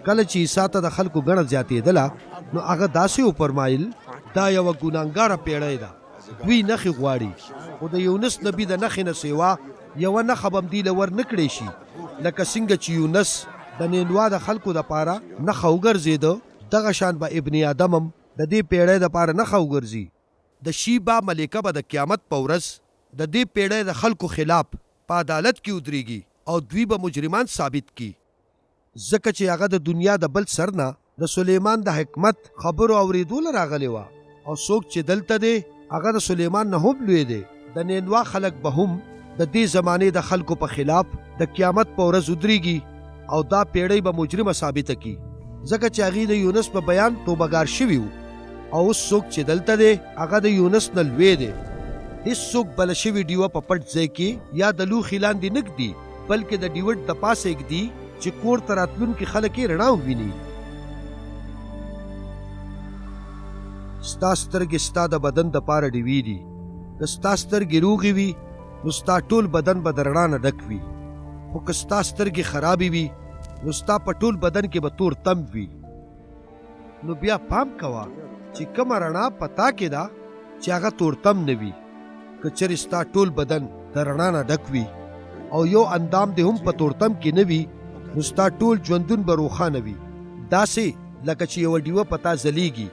کله چې عیسی ته د خلکو ګڼه زیاتېدله نو هغه داسې وفرمایل دا یوه ګناهګاره پیړۍ ده، دوی نښې غواړي، خو د یونس نبي د نښې نه سیوا یوه نښه به هم دوی له ور نه کړی شي. لکه څنګه چې یونس د نینوا د خلکو دپاره نښه وګرځېده، دغه شان به ابن آدم هم د دې پیړۍ دپاره نښه وګرځي. د شیبا ملکه به د قیامت په ورځ د دې پیړۍ د خلکو خلاف په عدالت کې ودرېږي او دوی به مجرمان ثابت کی، ځکه چې هغه د دنیا د بل سر نه د سلیمان د حکمت خبرو اورېدو راغلی وه، او څوک چې دلته دی هغه د سلیمان نه هم لوی دی. د نینوا خلک به هم د دې زمانې د خلکو په خلاف د قیامت په ورځ ودرېږي او دا پیړۍ به مجرمه ثابته کی، ځکه چې هغې د یونس په بیان توبهګار شوي وو. او اوس څوک چې دلته دی هغه د یونس نه لوی دی. هېڅوک بله شوي ډیوه په پټ ځای کې یا د لوښي لاندې نه ږدي، بلکې د ډیوټ د پاسه ږدي چې کور ته راتلونکي خلک یې رڼا وویني. ستا سترګې ستا د بدن دپاره ډیوې دي، که ستا سترګې روغې وي نو ستا ټول بدن به د رڼا نه ډک وي، خو که ستا سترګې خرابې وي نو ستا په ټول بدن کې به تور تم وي. نو بیا پام کوه چې کومه رڼا په تا کې ده چې هغه تورتم نه وي. که چېرې ستا ټول بدن د رڼا نه ډک وي او یو اندام دې هم په تورتم کې نه وي نو ستا ټول ژوندون به روښانه وي، داسې لکه چې یوه ډیوه په تا ځلیږي